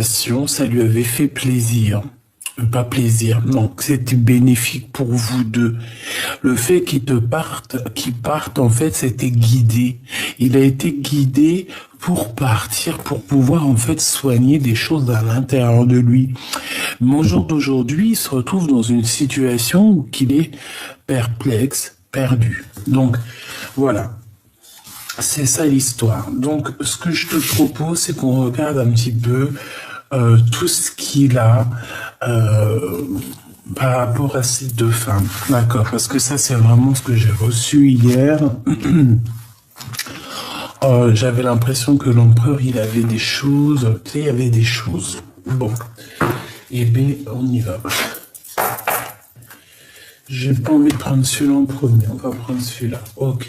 Ça lui avait fait plaisir. Pas plaisir, non, c'était bénéfique pour vous deux. Le fait qu'il parte, en fait, c'était guidé. Il a été guidé pour partir, pour pouvoir, en fait, soigner des choses à l'intérieur de lui. Mais au jour d'aujourd'hui, il se retrouve dans une situation où il est perplexe, perdu. Donc, voilà. C'est ça l'histoire. Donc, ce que je te propose, c'est qu'on regarde un petit peu tout ce qu'il a par rapport à ces deux femmes. D'accord, parce que ça, c'est vraiment ce que j'ai reçu hier. J'avais l'impression que l'empereur, il avait des choses. Tu sais, il y avait des choses. Bon. Eh bien, on y va. J'ai pas envie de prendre celui-là en premier. On va prendre celui-là. Ok.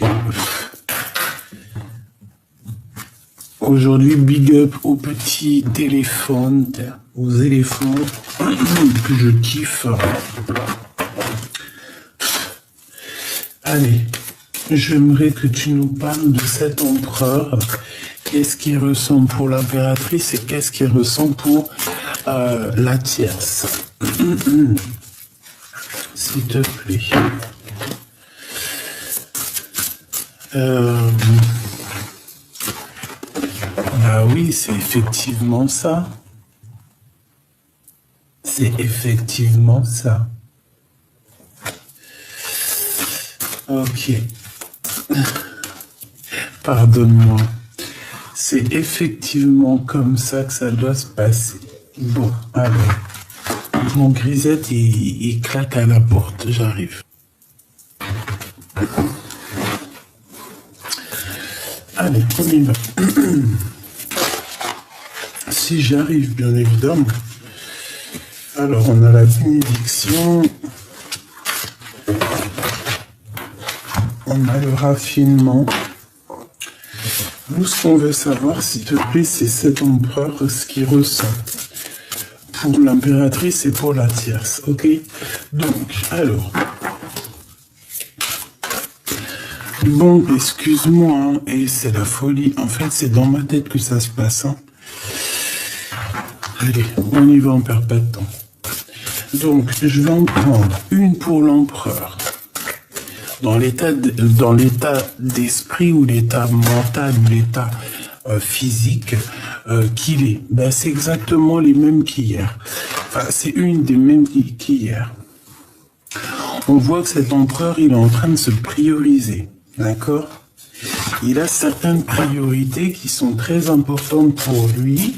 Aujourd'hui, big up aux petits téléphones, aux éléphants que je kiffe. Allez, j'aimerais que tu nous parles de cet empereur. Qu'est-ce qu'il ressent pour l'impératrice et qu'est-ce qu'il ressent pour la tierce. S'il te plaît. Ah oui, c'est effectivement ça. C'est effectivement ça. Ok. Pardonne-moi. C'est effectivement comme ça que ça doit se passer. Bon, allez. Mon grisette, il claque à la porte. J'arrive. Allez, on y va. Si j'arrive, bien évidemment. Alors, on a la bénédiction. On a le raffinement. Nous, ce qu'on veut savoir, s'il te plaît, c'est cet empereur, ce qu'il ressent pour l'impératrice et pour la tierce. Ok? Donc, alors... Bon, excuse-moi, hein, et c'est la folie. En fait, c'est dans ma tête que ça se passe. Hein. Allez, on y va, on perd pas de temps. Donc, je vais en prendre une pour l'empereur. Dans l'état d'esprit ou l'état mental ou l'état physique qu'il est, ben, c'est exactement les mêmes qu'hier. Enfin, c'est une des mêmes qu'hier. On voit que cet empereur, il est en train de se prioriser. D'accord? Il a certaines priorités qui sont très importantes pour lui.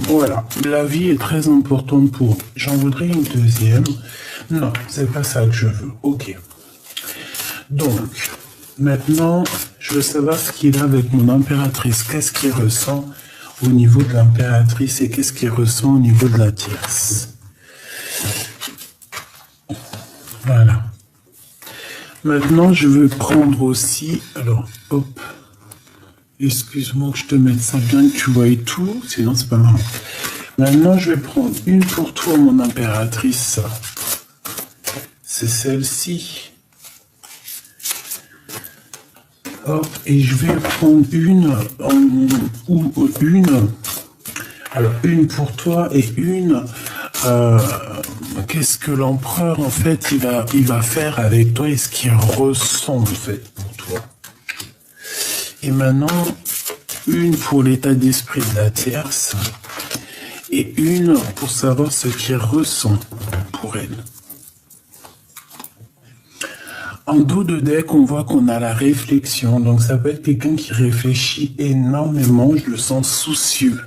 Voilà, la vie est très importante pour lui. J'en voudrais une deuxième. Non, c'est pas ça que je veux. Ok. Donc, maintenant, je veux savoir ce qu'il a avec mon impératrice. Qu'est-ce qu'il ressent au niveau de l'impératrice et qu'est-ce qu'il ressent au niveau de la tierce. Voilà. Maintenant, je veux prendre aussi... Alors, hop. Excuse-moi que je te mette ça bien, que tu vois et tout. Sinon, c'est pas marrant. Maintenant, je vais prendre une pour toi, mon impératrice. C'est celle-ci. Hop. Et je vais prendre une... Alors, une pour toi et une... qu'est-ce que l'empereur, en fait, il va faire avec toi et ce qu'il ressent, en fait, pour toi. Et maintenant, une pour l'état d'esprit de la tierce et une pour savoir ce qu'il ressent pour elle. En dos de deck, on voit qu'on a la réflexion. Donc, ça peut être quelqu'un qui réfléchit énormément. Je le sens soucieux.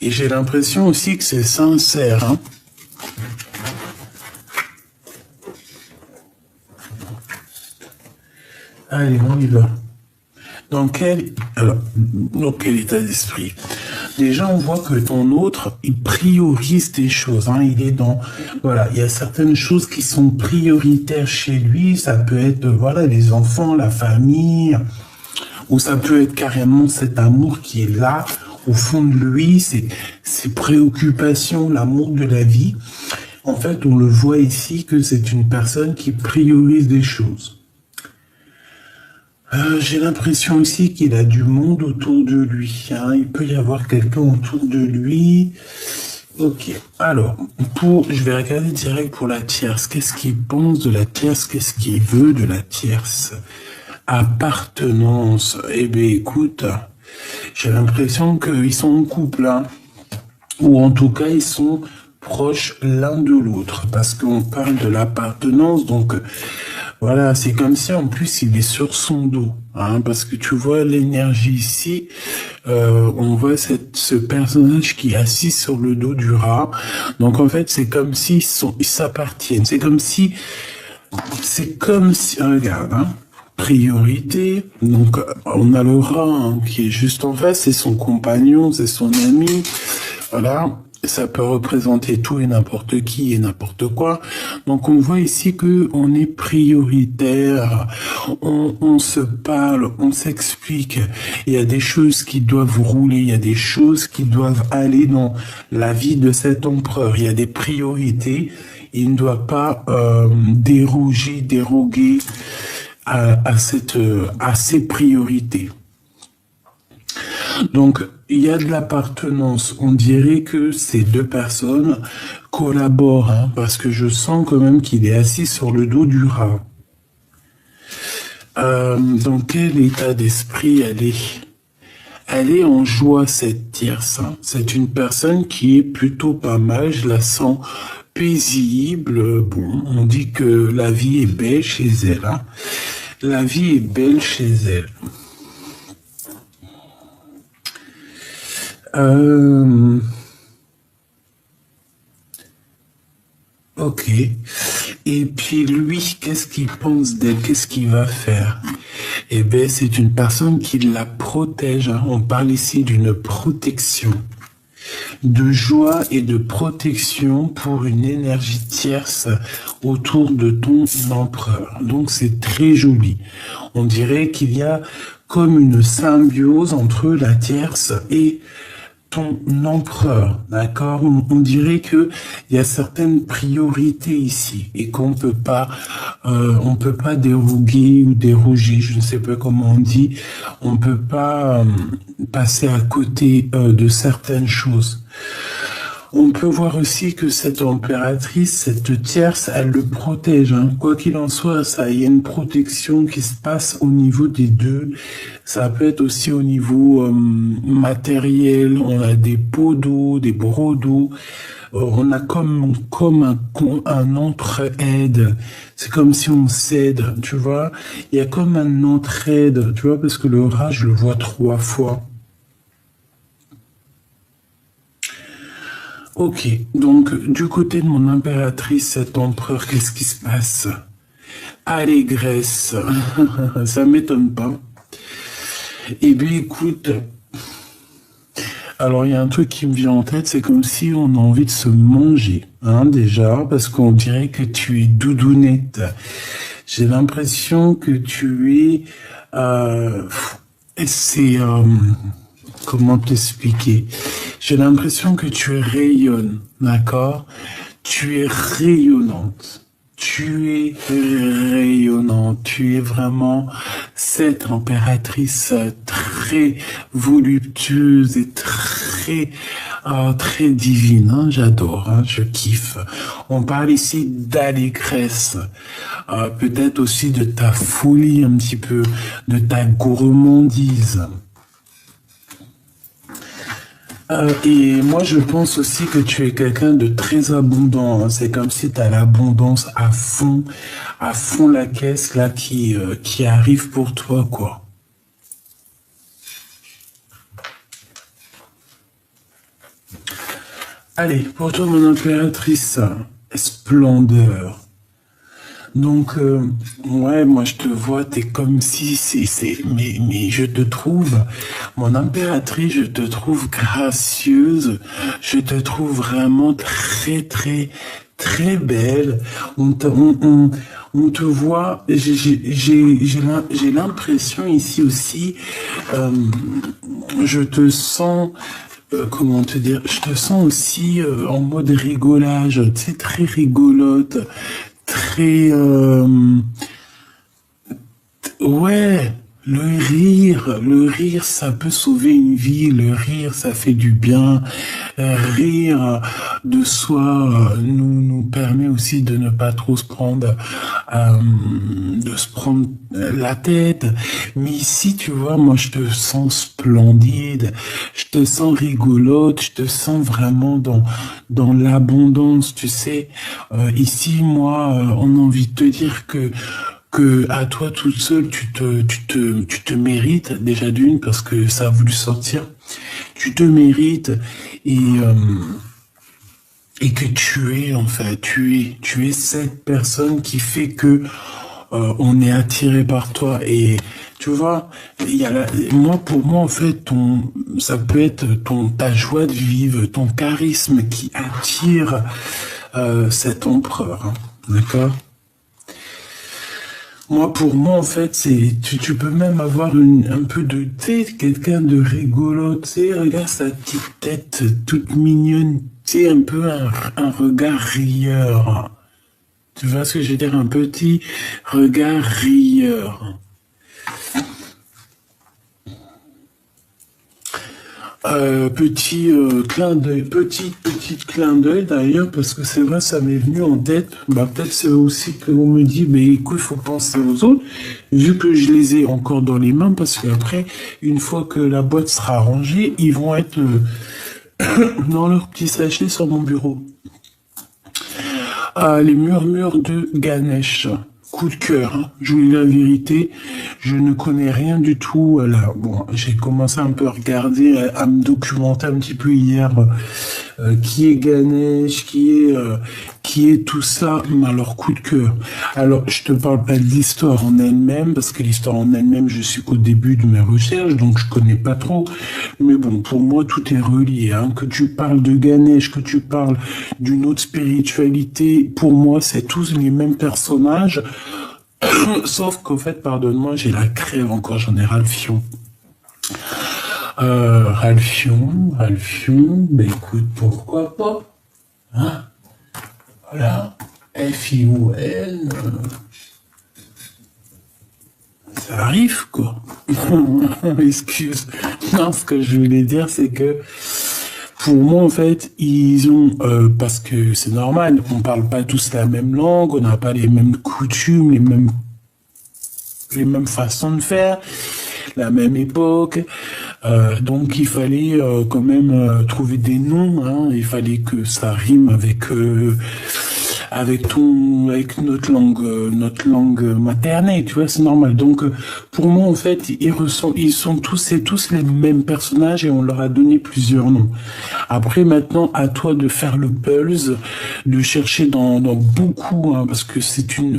Et j'ai l'impression aussi que c'est sincère, hein. Allez, on y va. Dans quel état d'esprit? Déjà, on voit que ton autre, il priorise des choses. Hein. Il est dans... Voilà, il y a certaines choses qui sont prioritaires chez lui. Ça peut être, voilà, les enfants, la famille. Ou ça peut être carrément cet amour qui est là, au fond de lui, ses préoccupations, l'amour de la vie. En fait, on le voit ici que c'est une personne qui priorise des choses. J'ai l'impression aussi qu'il a du monde autour de lui, hein. Il peut y avoir quelqu'un autour de lui. Ok. Alors, je vais regarder direct pour la tierce. Qu'est-ce qu'il pense de la tierce? Qu'est-ce qu'il veut de la tierce? Appartenance. Eh bien, écoute, j'ai l'impression qu'ils sont en couple, hein. Ou en tout cas, ils sont proches l'un de l'autre, parce qu'on parle de l'appartenance, donc voilà, c'est comme si en plus il est sur son dos, hein, parce que tu vois l'énergie ici, on voit ce personnage qui est assis sur le dos du rat, donc en fait c'est comme s'ils s'appartiennent, c'est comme si, regarde, hein, priorité, donc on a le rat, hein, qui est juste en face, c'est son compagnon, c'est son ami, voilà. Ça peut représenter tout et n'importe qui et n'importe quoi. Donc on voit ici que on est prioritaire, on se parle, on s'explique. Il y a des choses qui doivent rouler, il y a des choses qui doivent aller dans la vie de cet empereur. Il y a des priorités. Il ne doit pas déroguer à ces priorités. Donc, il y a de l'appartenance. On dirait que ces deux personnes collaborent, hein, parce que je sens quand même qu'il est assis sur le dos du rat. Dans quel état d'esprit elle est? Elle est en joie, cette tierce, hein. C'est une personne qui est plutôt pas mal, je la sens paisible. Bon, on dit que la vie est belle chez elle, hein. La vie est belle chez elle. Ok. Et puis lui, qu'est-ce qu'il pense d'elle? Qu'est-ce qu'il va faire? Eh bien, c'est une personne qui la protège, hein. On parle ici d'une protection, de joie et de protection pour une énergie tierce autour de ton empereur. Donc c'est très joli. On dirait qu'il y a comme une symbiose entre la tierce et ton empereur, d'accord? On dirait que il y a certaines priorités ici et qu'on peut pas déroguer ou déroger, je ne sais pas comment on dit, on peut pas passer à côté de certaines choses. On peut voir aussi que cette impératrice, cette tierce, elle le protège, hein. Quoi qu'il en soit, il y a une protection qui se passe au niveau des deux. Ça peut être aussi au niveau matériel. On a des pots d'eau, des brocs d'eau. On a comme un entraide. C'est comme si on s'aide, tu vois. Il y a comme un entraide, tu vois, parce que le rat, je le vois 3 fois. Ok, donc du côté de mon impératrice, cet empereur, qu'est-ce qui se passe? Allégresse, ça m'étonne pas. Eh bien écoute, alors il y a un truc qui me vient en tête, c'est comme si on a envie de se manger, hein, déjà, parce qu'on dirait que tu es doudounette. J'ai l'impression que tu es... comment t'expliquer? J'ai l'impression que tu rayonnes, d'accord? Tu es rayonnante. Tu es rayonnante. Tu es vraiment cette impératrice très voluptueuse et très divine, hein, j'adore, hein, je kiffe. On parle ici d'allégresse, peut-être aussi de ta folie un petit peu, de ta gourmandise. Et moi, je pense aussi que tu es quelqu'un de très abondant, hein. C'est comme si tu as l'abondance à fond la caisse là qui arrive pour toi, quoi. Allez, pour toi, mon impératrice, splendeur. Donc, ouais, moi je te vois, t'es comme si mais je te trouve, mon impératrice, je te trouve gracieuse, je te trouve vraiment très belle. On te voit, j'ai l'impression ici aussi, je te sens, comment te dire, je te sens aussi en mode rigolage, tu sais, très rigolote, très ouais, Le rire, ça peut sauver une vie. Le rire, ça fait du bien. Rire de soi nous permet aussi de ne pas trop se prendre, de se prendre la tête. Mais ici, tu vois, moi, je te sens splendide. Je te sens rigolote. Je te sens vraiment dans l'abondance, tu sais. Ici, moi, on a envie de te dire que à toi toute seule, tu te mérites déjà d'une parce que ça a voulu sortir. Tu te mérites et et que tu es en fait, tu es cette personne qui fait que on est attiré par toi et tu vois, moi pour moi en fait ça peut être ta joie de vivre, ton charisme qui attire cet empereur, hein, d'accord? Moi, pour moi, en fait, tu peux même avoir un peu de tête, quelqu'un de rigolo, tu sais, regarde sa petite tête toute mignonne, tu sais, un peu un regard rieur. Tu vois ce que je veux dire? Un petit regard rieur. Petit clin d'œil d'ailleurs, parce que c'est vrai, ça m'est venu en tête. Bah, peut-être c'est aussi qu'on me dit, mais écoute, il faut penser aux autres, vu que je les ai encore dans les mains, parce qu'après, une fois que la boîte sera rangée, ils vont être dans leur petit sachet sur mon bureau. Les murmures de Ganesh. Coup de cœur, hein. Je vous dis la vérité, je ne connais rien du tout. Là, bon, j'ai commencé un peu à regarder, à me documenter un petit peu hier, qui est Ganesh, qui est tout ça. Mais alors, coup de cœur. Alors, je te parle pas de l'histoire en elle-même, parce que l'histoire en elle-même, je suis qu'au début de mes recherches, donc je connais pas trop. Mais bon, pour moi, tout est relié, hein. Que tu parles de Ganesh, que tu parles d'une autre spiritualité, pour moi, c'est tous les mêmes personnages. Sauf qu'au fait, pardonne-moi, j'ai la crève encore, j'en ai ras le fion. Ben écoute, pourquoi pas, hein? Voilà, F-I-O-N, ça arrive, quoi. Excuse. Non, ce que je voulais dire, c'est que pour moi, en fait, ils ont, parce que c'est normal, on parle pas tous la même langue, on n'a pas les mêmes coutumes, les mêmes façons de faire, la même époque. Donc il fallait quand même trouver des noms, hein. Il fallait que ça rime avec notre langue maternelle, tu vois, c'est normal. Donc pour moi en fait, ils sont tous et tous les mêmes personnages et on leur a donné plusieurs noms. Après maintenant, à toi de faire le pulse, de chercher dans beaucoup, hein, parce que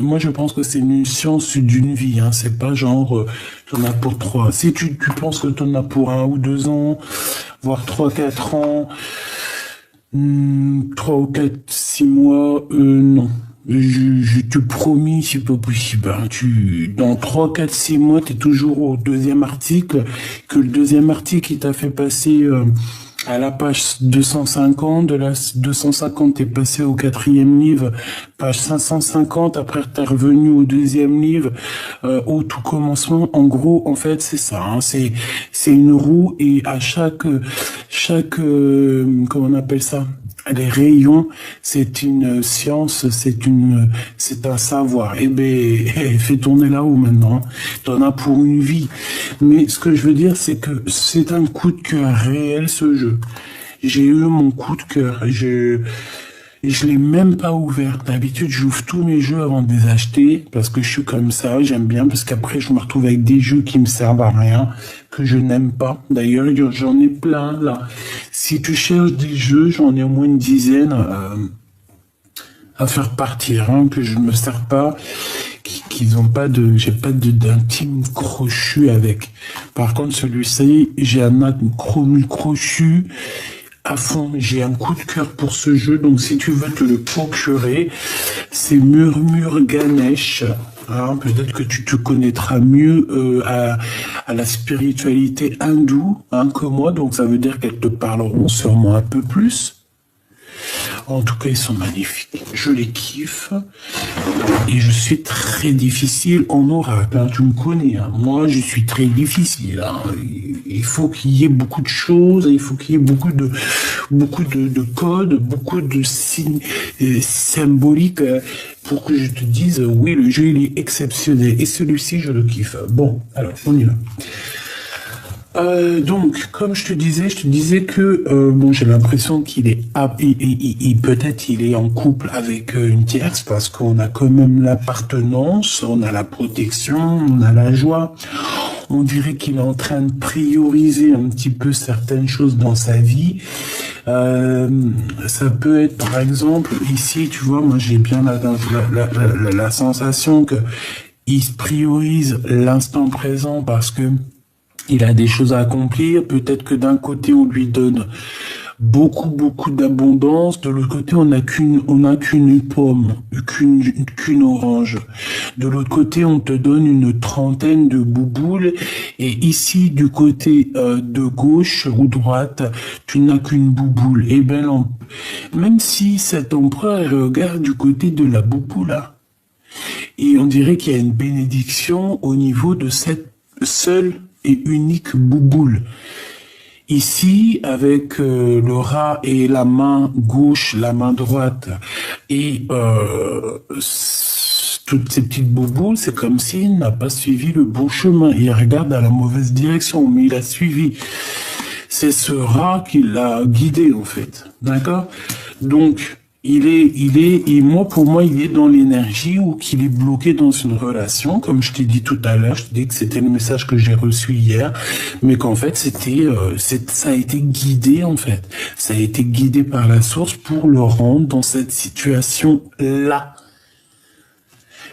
moi je pense que c'est une science d'une vie, hein. C'est pas genre t'en as pour 3. Si tu penses que t'en as pour 1 ou 2 ans, voire 3, 4 ans. 3 ou 4, 6 mois, non. Je te promis, c'est pas possible, hein. Dans 3, 4, 6 mois, t'es toujours au deuxième article, que le deuxième article, il t'a fait passer à la page 250, de la 250, t'es passé au 4e livre, page 550, après t'es revenu au 2e livre, au tout commencement. En gros, en fait, c'est ça, hein. C'est une roue et à chaque, comment on appelle ça? Les rayons, c'est une science, c'est un savoir. Eh ben, fais tourner là-haut maintenant. T'en as pour une vie. Mais ce que je veux dire, c'est que c'est un coup de cœur réel, ce jeu. J'ai eu mon coup de cœur. Je l'ai même pas ouvert. D'habitude, j'ouvre tous mes jeux avant de les acheter, parce que je suis comme ça, j'aime bien, parce qu'après, je me retrouve avec des jeux qui me servent à rien, que je n'aime pas. D'ailleurs, j'en ai plein, là. Si tu cherches des jeux, j'en ai au moins une dizaine à faire partir, hein, que je ne me sers pas, qu'ils ont pas j'ai pas d'intime crochu avec. Par contre, celui-ci, j'ai un chrome crochu, à fond, j'ai un coup de cœur pour ce jeu, donc si tu veux te le procurer, c'est Murmure Ganesh. Hein, peut-être que tu te connaîtras mieux à la spiritualité hindoue, hein, que moi, donc ça veut dire qu'elles te parleront sûrement un peu plus. En tout cas, ils sont magnifiques. Je les kiffe. Et je suis très difficile en oracle. Hein. Tu me connais. Hein. Moi, je suis très difficile. Hein. Il faut qu'il y ait beaucoup de choses. Il faut qu'il y ait beaucoup de codes, beaucoup de signes symboliques pour que je te dise oui, le jeu il est exceptionnel. Et celui-ci, je le kiffe. Bon, alors on y va. Donc, comme je te disais que bon, j'ai l'impression qu'il est peut-être il est en couple avec une tierce parce qu'on a quand même l'appartenance, on a la protection, on a la joie. On dirait qu'il est en train de prioriser un petit peu certaines choses dans sa vie. Ça peut être, par exemple, ici, tu vois, moi j'ai bien la sensation que il priorise l'instant présent parce que il a des choses à accomplir. Peut-être que d'un côté, on lui donne beaucoup d'abondance. De l'autre côté, on n'a qu'une pomme, qu'une orange. De l'autre côté, on te donne une trentaine de bouboules. Et ici, du côté de gauche ou droite, tu n'as qu'une bouboule. Et ben, même si cet empereur regarde du côté de la bouboule, là, et on dirait qu'il y a une bénédiction au niveau de cette seule et unique bouboule. Ici, avec le rat et la main gauche, la main droite, et toutes ces petites bouboules, c'est comme s'il n'a pas suivi le bon chemin. Il regarde dans la mauvaise direction, mais il a suivi. C'est ce rat qui l'a guidé, en fait. D'accord? Donc, pour moi, il est dans l'énergie ou qu'il est bloqué dans une relation. Comme je t'ai dit tout à l'heure, je t'ai dit que c'était le message que j'ai reçu hier, mais qu'en fait, ça a été guidé, en fait. Ça a été guidé par la source pour le rendre dans cette situation-là.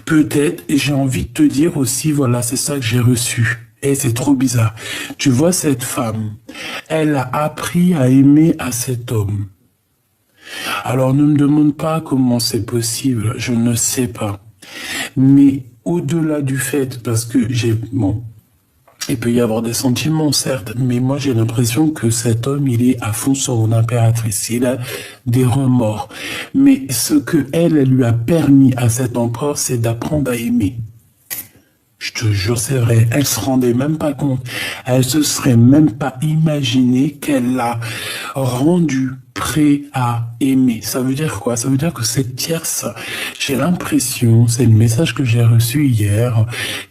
Peut-être, et j'ai envie de te dire aussi, voilà, c'est ça que j'ai reçu. Et c'est trop bizarre. Tu vois, cette femme, elle a appris à aimer à cet homme. Alors ne me demande pas comment c'est possible, je ne sais pas. Mais au-delà du fait, parce que il peut y avoir des sentiments, certes, mais moi j'ai l'impression que cet homme, il est à fond sur une impératrice, il a des remords. Mais ce que elle lui a permis à cet empereur, c'est d'apprendre à aimer. Je te jure, c'est vrai, elle se rendait même pas compte. Elle se serait même pas imaginé qu'elle l'a rendu prêt à aimer. Ça veut dire quoi? Ça veut dire que cette tierce, j'ai l'impression, c'est le message que j'ai reçu hier,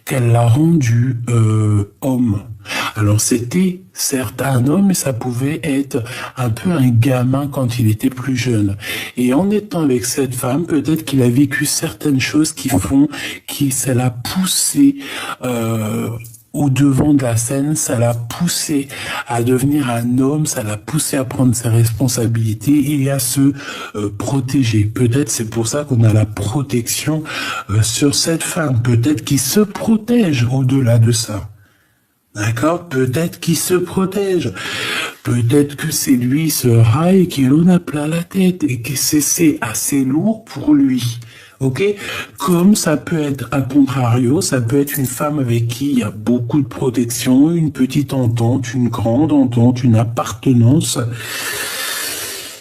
qu'elle l'a rendu homme. Alors c'était certes un homme, mais ça pouvait être un peu un gamin quand il était plus jeune. Et en étant avec cette femme, peut-être qu'il a vécu certaines choses qui ça l'a poussé au devant de la scène, ça l'a poussé à devenir un homme, ça l'a poussé à prendre ses responsabilités et à se protéger. Peut-être c'est pour ça qu'on a la protection sur cette femme. Peut-être qu'il se protège au-delà de ça. D'accord? Peut-être qu'il se protège. Peut-être que c'est lui, ce rail, qui en a plein la tête et que c'est assez lourd pour lui. Ok? Comme ça peut être à contrario, ça peut être une femme avec qui il y a beaucoup de protection, une petite entente, une grande entente, une appartenance.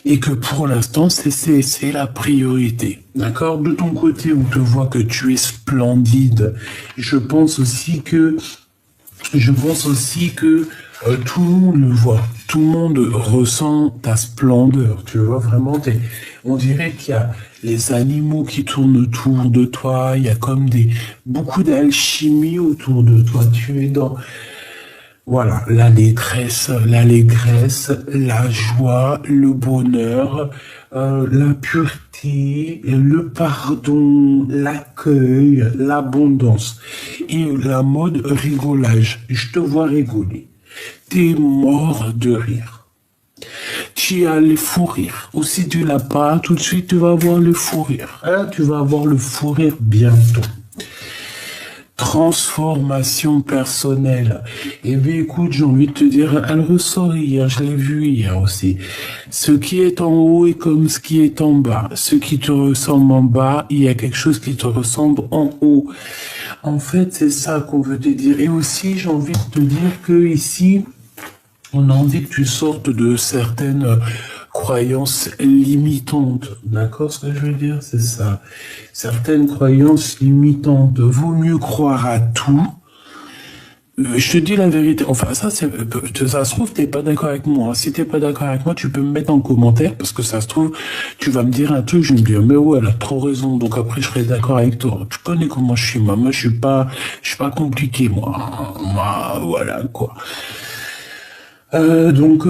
Et que pour l'instant, c'est la priorité. D'accord? De ton côté, on te voit que tu es splendide. Je pense aussi que tout le monde le voit, tout le monde ressent ta splendeur, tu vois, vraiment, on dirait qu'il y a les animaux qui tournent autour de toi, il y a comme beaucoup d'alchimie autour de toi, tu es dans, voilà, l'allégresse, la joie, le bonheur, la pureté, le pardon, l'accueil, l'abondance et la mode rigolage. Je te vois rigoler. T'es mort de rire. Tu as le fou rire. Ou si tu l'as pas, tout de suite tu vas avoir le fou rire. Hein? Tu vas avoir le fou rire bientôt. Transformation personnelle. Eh bien, écoute, j'ai envie de te dire, elle ressort hier, je l'ai vu hier aussi. Ce qui est en haut est comme ce qui est en bas. Ce qui te ressemble en bas, il y a quelque chose qui te ressemble en haut. En fait, c'est ça qu'on veut te dire. Et aussi, j'ai envie de te dire que ici, on a envie que tu sortes de certaines croyances limitantes. D'accord, ce que je veux dire, c'est ça. Certaines croyances limitantes. Vaut mieux croire à tout. Je te dis la vérité. Enfin, ça se trouve, t'es pas d'accord avec moi. Si t'es pas d'accord avec moi, tu peux me mettre en commentaire, parce que ça se trouve, tu vas me dire un truc, je vais me dire, mais ouais, elle a trop raison. Donc après, je serai d'accord avec toi. Tu connais comment je suis, moi. Moi, je suis pas compliqué, moi. Moi, voilà, quoi. Donc,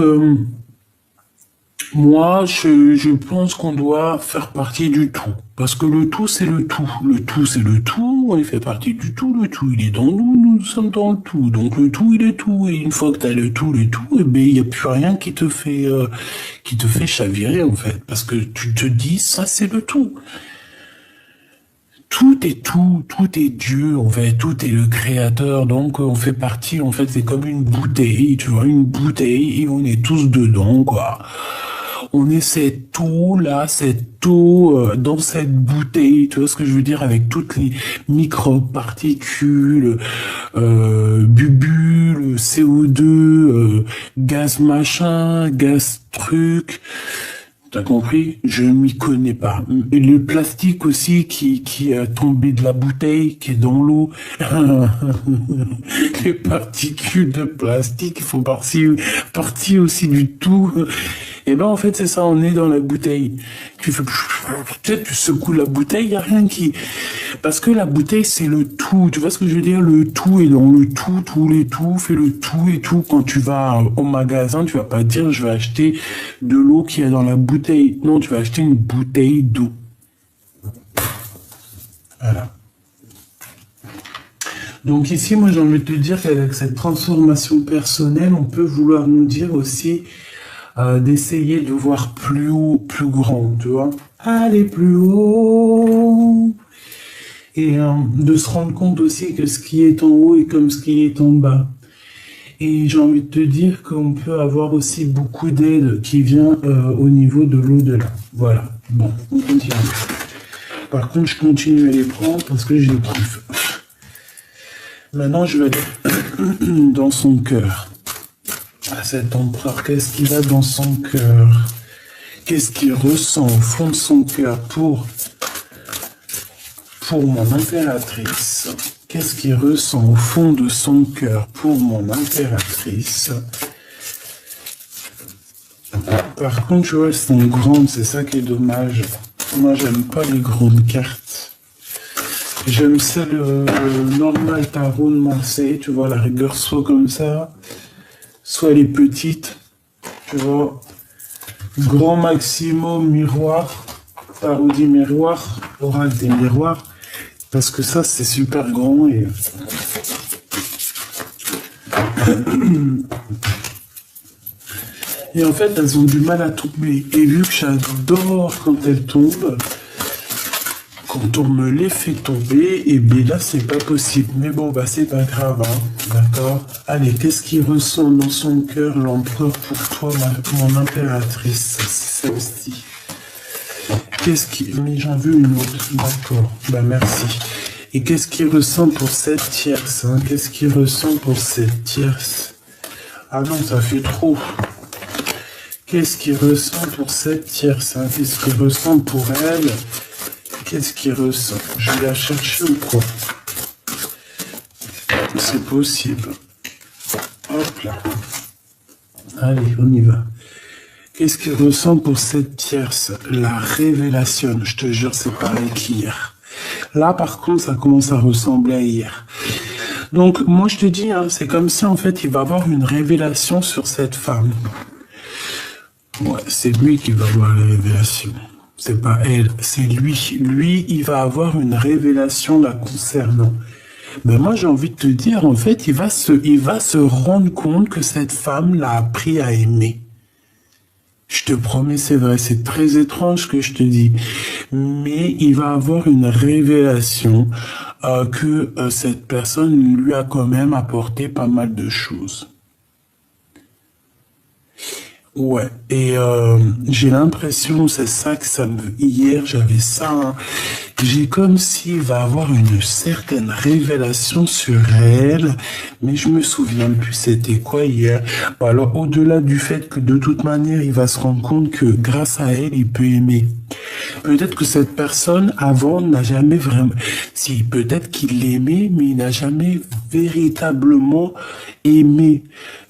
moi, je pense qu'on doit faire partie du tout. Parce que le tout, c'est le tout. Le tout, c'est le tout. On fait partie du tout. Le tout, il est dans nous. Nous sommes dans le tout. Donc, le tout, il est tout. Et une fois que tu as le tout, eh ben, il n'y a plus rien qui te fait chavirer, en fait. Parce que tu te dis, ça, c'est le tout. Tout est tout. Tout est Dieu, en fait. Tout est le créateur. Donc, on fait partie, en fait, c'est comme une bouteille. Tu vois, une bouteille et on est tous dedans, quoi. On est cette eau-là, cette eau dans cette bouteille, tu vois ce que je veux dire, avec toutes les microparticules, bulles, CO2, gaz machin, gaz truc. T'as compris? Je m'y connais pas. Et le plastique aussi qui est tombé de la bouteille, qui est dans l'eau. Les particules de plastique font partie aussi du tout. Et ben en fait c'est ça, on est dans la bouteille. Tu fais peut-être tu secoues la bouteille, y a rien qui, parce que la bouteille c'est le tout. Tu vois ce que je veux dire? Le tout est dans le tout, tous les tout, fais le tout et tout. Quand tu vas au magasin, tu vas pas dire je vais acheter de l'eau qui est dans la bouteille. Non, tu vas acheter une bouteille d'eau. Voilà. Donc ici, moi j'ai envie de te dire qu'avec cette transformation personnelle, on peut vouloir nous dire aussi d'essayer de voir plus haut, plus grand, tu vois. Aller plus haut. Et de se rendre compte aussi que ce qui est en haut est comme ce qui est en bas. Et j'ai envie de te dire qu'on peut avoir aussi beaucoup d'aide qui vient au niveau de l'au-delà. Voilà. Bon, on continue. Par contre, je continue à les prendre parce que j'ai pris feu. Maintenant, je vais aller dans son cœur. À cet empereur, qu'est-ce qu'il a dans son cœur? Qu'est-ce qu'il ressent au fond de son cœur pour mon impératrice? Qu'est-ce qu'il ressent au fond de son cœur pour mon impératrice? Par contre, tu vois, elles sont grandes, c'est ça qui est dommage. Moi, j'aime pas les grandes cartes. J'aime celle normal tarot de Marseille, tu vois, la rigueur soit comme ça, soit les petites, tu vois. Grand maximum miroir, tarot des miroirs, oracle des miroirs, parce que ça, c'est super grand et... Et en fait, elles ont du mal à tomber. Et vu que j'adore quand elles tombent, quand on me les fait tomber, et bien là, c'est pas possible. Mais bon, bah, c'est pas grave, hein. D'accord? Allez, qu'est-ce qui ressent dans son cœur l'empereur pour toi, mon impératrice? C'est celle-ci. Qu'est-ce qui... Mais j'en veux une autre. D'accord. Bah, merci. Et qu'est-ce qu'il ressent pour cette tierce, hein? Qu'est-ce qu'il ressent pour cette tierce? Ah non, ça fait trop. Qu'est-ce qu'il ressent pour cette tierce, hein? Qu'est-ce qu'il ressent pour elle? Qu'est-ce qu'il ressent? Je vais la chercher ou quoi? C'est possible. Hop là. Allez, on y va. Qu'est-ce qu'il ressent pour cette tierce? La révélation. Je te jure, c'est pareil qu'hier. Là, par contre, ça commence à ressembler à hier. Donc, moi, je te dis, hein, c'est comme si, en fait, il va avoir une révélation sur cette femme. Ouais, c'est lui qui va avoir la révélation. C'est pas elle, c'est lui. Lui, il va avoir une révélation la concernant. Ben moi, j'ai envie de te dire, en fait, il va se rendre compte que cette femme l'a appris à aimer. Je te promets, c'est vrai, c'est très étrange ce que je te dis. Mais il va avoir une révélation que cette personne lui a quand même apporté pas mal de choses. Ouais, et j'ai l'impression, c'est ça que ça me... Hier, j'avais ça, hein. J'ai comme s'il va avoir une certaine révélation sur elle, mais je me souviens plus c'était quoi hier. Bon, alors, au-delà du fait que de toute manière, il va se rendre compte que grâce à elle, il peut aimer. Peut-être que cette personne, avant, n'a jamais vraiment... Si, peut-être qu'il l'aimait, mais il n'a jamais véritablement aimé.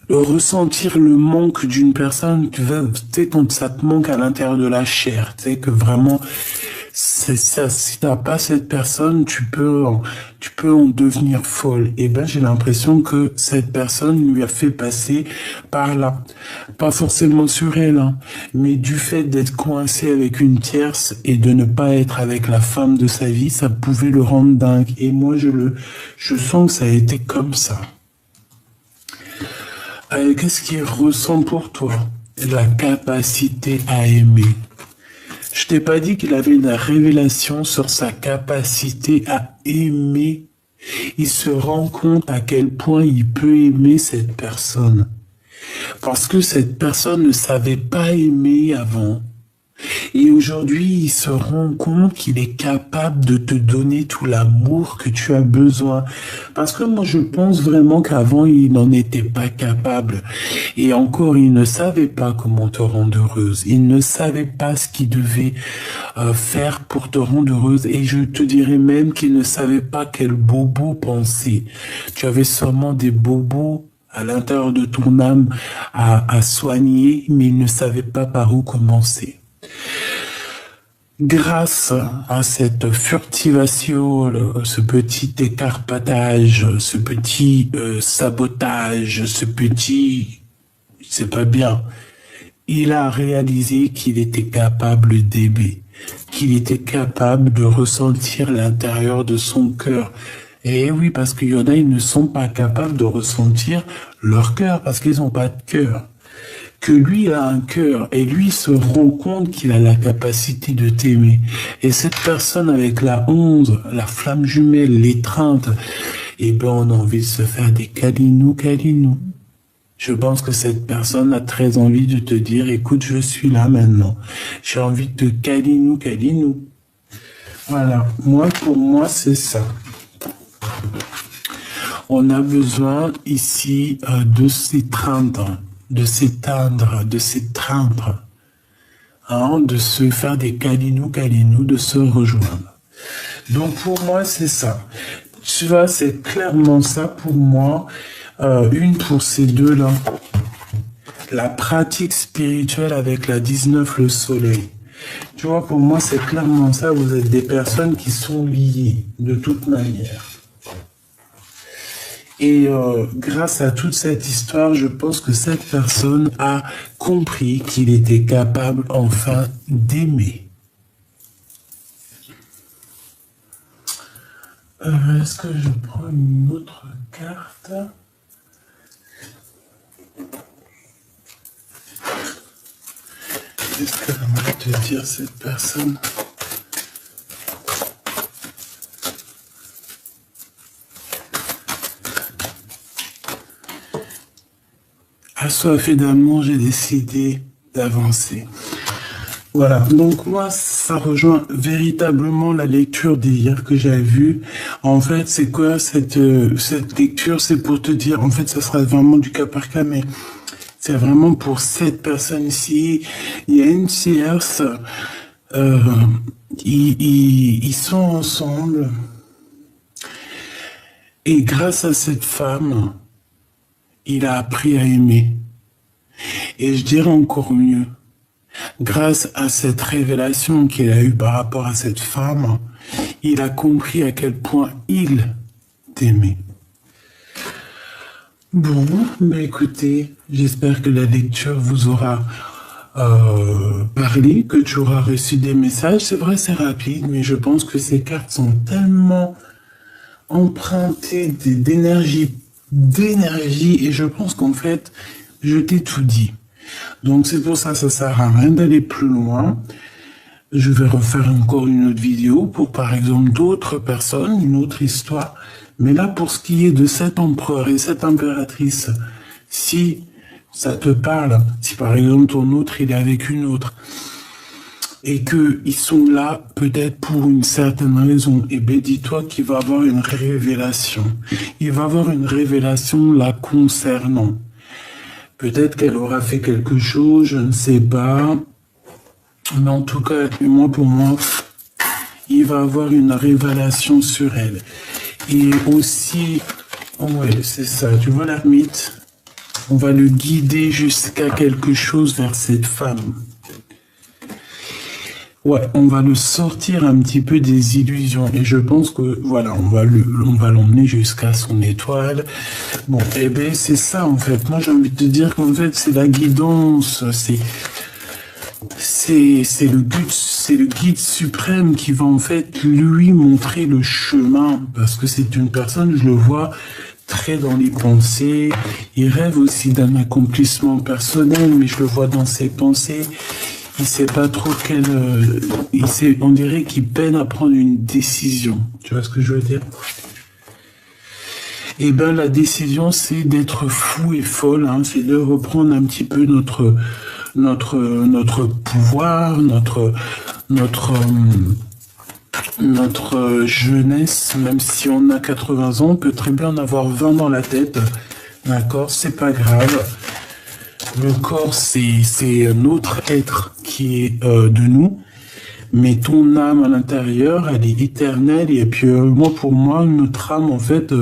Ressentir le manque d'une personne, tu sais, quand ça te manque à l'intérieur de la chair, tu sais, que vraiment, c'est ça, si t'as pas cette personne, tu peux en devenir folle. Et ben, j'ai l'impression que cette personne lui a fait passer par là. Pas forcément sur elle, hein, mais du fait d'être coincé avec une tierce et de ne pas être avec la femme de sa vie, ça pouvait le rendre dingue. Et moi, je sens que ça a été comme ça. Qu'est-ce qu'il ressent pour toi? La capacité à aimer. Je t'ai pas dit qu'il avait une révélation sur sa capacité à aimer. Il se rend compte à quel point il peut aimer cette personne. Parce que cette personne ne savait pas aimer avant. Et aujourd'hui, il se rend compte qu'il est capable de te donner tout l'amour que tu as besoin. Parce que moi, je pense vraiment qu'avant, il n'en était pas capable. Et encore, il ne savait pas comment te rendre heureuse. Il ne savait pas ce qu'il devait faire pour te rendre heureuse. Et je te dirais même qu'il ne savait pas quel bobo penser. Tu avais sûrement des bobos à l'intérieur de ton âme à soigner, mais il ne savait pas par où commencer. Grâce à cette furtivation, ce petit écarpatage, ce petit sabotage, ce petit... c'est pas bien. Il a réalisé qu'il était capable d'aimer, qu'il était capable de ressentir l'intérieur de son cœur. Et oui, parce qu'il y en a, ils ne sont pas capables de ressentir leur cœur, parce qu'ils n'ont pas de cœur. Que lui a un cœur et lui se rend compte qu'il a la capacité de t'aimer. Et cette personne avec la 11, la flamme jumelle, l'étreinte, eh ben on a envie de se faire des câlinous. Je pense que cette personne a très envie de te dire, écoute, je suis là maintenant. J'ai envie de te câlinou. Voilà, pour moi, c'est ça. On a besoin ici de s'étreindre. De s'éteindre, de s'étreindre, hein, de se faire des câlinous, de se rejoindre. Donc pour moi, c'est ça. Tu vois, c'est clairement ça pour moi. Une pour ces deux-là. La pratique spirituelle avec la 19, le soleil. Tu vois, pour moi, c'est clairement ça. Vous êtes des personnes qui sont liées de toute manière. Et grâce à toute cette histoire, je pense que cette personne a compris qu'il était capable enfin d'aimer. Est-ce que je prends une autre carte? Qu'est-ce qu'elle va te dire, cette personne? Assoiffé d'amour, j'ai décidé d'avancer. Voilà, donc moi, ça rejoint véritablement la lecture d'hier que j'avais vue. En fait, c'est quoi cette lecture? C'est pour te dire, en fait, ça sera vraiment du cas par cas, mais c'est vraiment pour cette personne-ci. Il y a une tierce, ils sont ensemble, et grâce à cette femme, il a appris à aimer. Et je dirais encore mieux, grâce à cette révélation qu'il a eue par rapport à cette femme, il a compris à quel point il t'aimait. Bon, ben écoutez, j'espère que la lecture vous aura parlé, que tu auras reçu des messages. C'est vrai, c'est rapide, mais je pense que ces cartes sont tellement empruntées d'énergie, et je pense qu'en fait, je t'ai tout dit. Donc c'est pour ça, ça sert à rien d'aller plus loin. Je vais refaire encore une autre vidéo pour, par exemple, d'autres personnes, une autre histoire. Mais là, pour ce qui est de cet empereur et cette impératrice, si ça te parle. Si par exemple ton autre, il est avec une autre, et que ils sont là peut-être pour une certaine raison, et bien dis-toi qu'il va avoir une révélation. Il va avoir une révélation la concernant. Peut-être qu'elle aura fait quelque chose, je ne sais pas. Mais en tout cas, moi pour moi, il va avoir une révélation sur elle. Et aussi, ouais, c'est ça, tu vois l'ermite, on va le guider jusqu'à quelque chose vers cette femme. Ouais, on va le sortir un petit peu des illusions. Et je pense que, voilà, on va l'emmener jusqu'à son étoile. Bon, eh ben, c'est ça, en fait. Moi, j'ai envie de te dire qu'en fait, c'est la guidance. C'est le guide suprême qui va, en fait, lui montrer le chemin. Parce que c'est une personne, je le vois, très dans les pensées. Il rêve aussi d'un accomplissement personnel, mais je le vois dans ses pensées. Il sait pas trop on dirait qu'il peine à prendre une décision. Tu vois ce que je veux dire? Eh ben, la décision, c'est d'être fou et folle, hein. C'est de reprendre un petit peu notre pouvoir, notre jeunesse, même si on a 80 ans, on peut très bien en avoir 20 dans la tête. D'accord? C'est pas grave. Le corps, c'est un autre être qui est de nous, mais ton âme à l'intérieur, elle est éternelle. Et puis moi, pour moi, notre âme, en fait,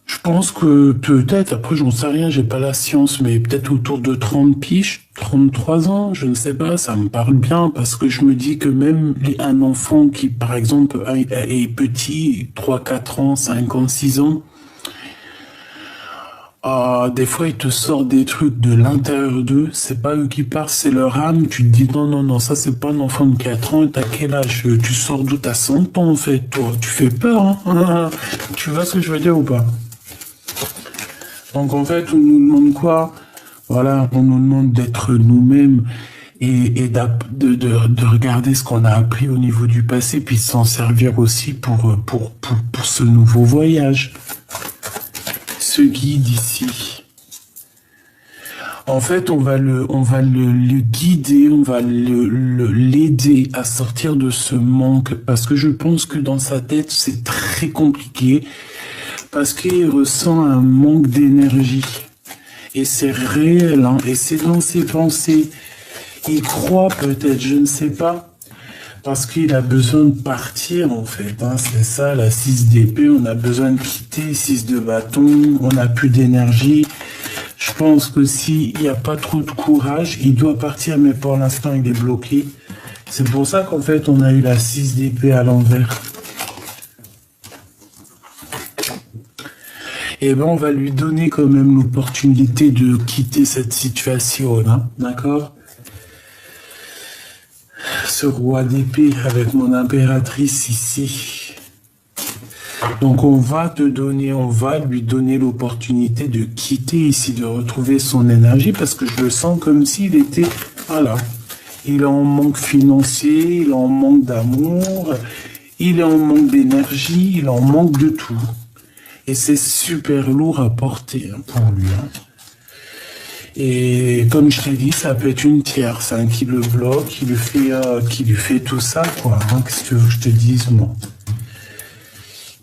je pense que peut-être, après j'en sais rien, j'ai pas la science, mais peut-être autour de 30 piges, 33 ans, je ne sais pas, ça me parle bien, parce que je me dis que même un enfant qui, par exemple, est petit, 3, 4 ans, 5 ans, 6 ans, des fois, ils te sortent des trucs de l'intérieur d'eux. C'est pas eux qui partent, c'est leur âme. Tu te dis, non, ça, c'est pas un enfant de 4 ans. T'as quel âge? Tu sors d'où? T'as 100 ans, en fait, toi. Tu fais peur, hein? Tu vois ce que je veux dire ou pas? Donc, en fait, on nous demande quoi? Voilà, on nous demande d'être nous-mêmes et de regarder ce qu'on a appris au niveau du passé, puis de s'en servir aussi pour ce nouveau voyage. Ce guide ici. En fait, on va le guider, on va l'aider à sortir de ce manque, parce que je pense que dans sa tête, c'est très compliqué, parce qu'il ressent un manque d'énergie. Et c'est réel, hein, et c'est dans ses pensées. Il croit peut-être, je ne sais pas. Parce qu'il a besoin de partir, en fait, hein. C'est ça, la 6 d'épée, on a besoin de quitter, 6 de bâton, on n'a plus d'énergie. Je pense que s'il n'y a pas trop de courage, il doit partir, mais pour l'instant, il est bloqué. C'est pour ça qu'en fait, on a eu la 6 d'épée à l'envers. Et ben, on va lui donner quand même l'opportunité de quitter cette situation, hein, d'accord? Ce roi d'épée avec mon impératrice ici. Donc on va lui donner l'opportunité de quitter ici, de retrouver son énergie, parce que je le sens comme s'il était, voilà, il est en manque financier, il est en manque d'amour, il est en manque d'énergie, il est en manque de tout. Et c'est super lourd à porter, hein, pour lui, hein. Et comme je t'ai dit, ça peut être une tierce, hein, qui le bloque, qui lui fait tout ça, quoi, hein. Qu'est-ce que tu veux que je te dise, moi?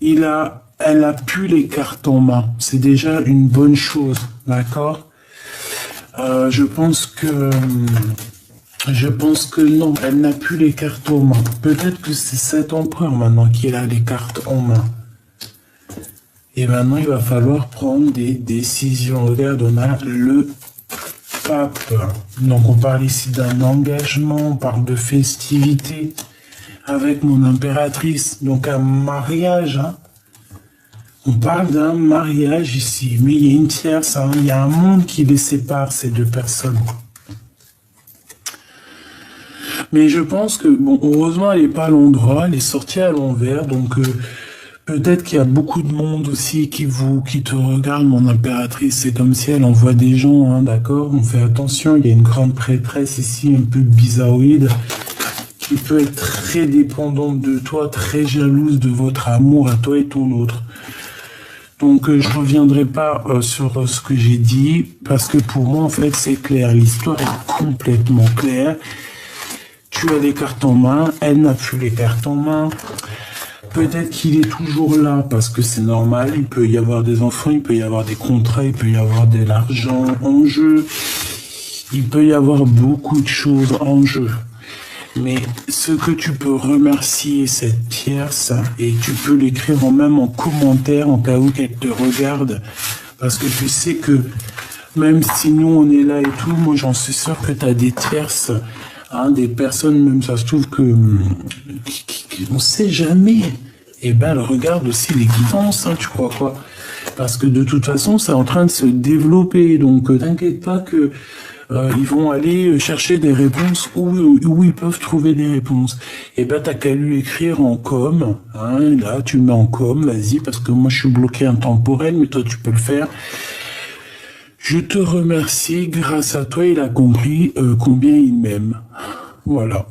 Elle a plus les cartes en main. C'est déjà une bonne chose, d'accord? Je pense que non, elle n'a plus les cartes en main. Peut-être que c'est cet empereur maintenant qui a les cartes en main. Et maintenant, il va falloir prendre des décisions. Regarde, on a le pape. Donc, on parle ici d'un engagement, on parle de festivité avec mon impératrice. Donc, un mariage, hein. On parle d'un mariage ici. Mais il y a une tierce, hein. Il y a un monde qui les sépare, ces deux personnes. Mais je pense que, bon, heureusement, elle n'est pas à l'endroit, elle est sortie à l'envers, donc peut-être qu'il y a beaucoup de monde aussi qui te regarde, mon impératrice. C'est comme si elle envoie des gens, hein, d'accord? On fait attention, il y a une grande prêtresse ici, un peu bizarroïde, qui peut être très dépendante de toi, très jalouse de votre amour à toi et ton autre. Donc je reviendrai pas sur ce que j'ai dit, parce que pour moi en fait c'est clair, l'histoire est complètement claire. Tu as les cartes en main, elle n'a plus les cartes en main. Peut-être qu'il est toujours là, parce que c'est normal, il peut y avoir des enfants, il peut y avoir des contrats, il peut y avoir de l'argent en jeu, il peut y avoir beaucoup de choses en jeu. Mais ce que tu peux remercier cette tierce, et tu peux l'écrire même en commentaire, en cas où qu'elle te regarde, parce que tu sais que même si nous on est là et tout, moi j'en suis sûr que tu as des tierces, hein, des personnes, même ça se trouve que on sait jamais. Et ben elle regarde aussi les guidances, hein, tu crois quoi? Parce que de toute façon c'est en train de se développer, donc t'inquiète pas que ils vont aller chercher des réponses où ils peuvent trouver des réponses. Et ben t'as qu'à lui écrire en com, hein, là tu mets en com, vas-y, parce que moi je suis bloqué intemporel, mais toi tu peux le faire. Je te remercie, grâce à toi il a compris combien il m'aime. Voilà.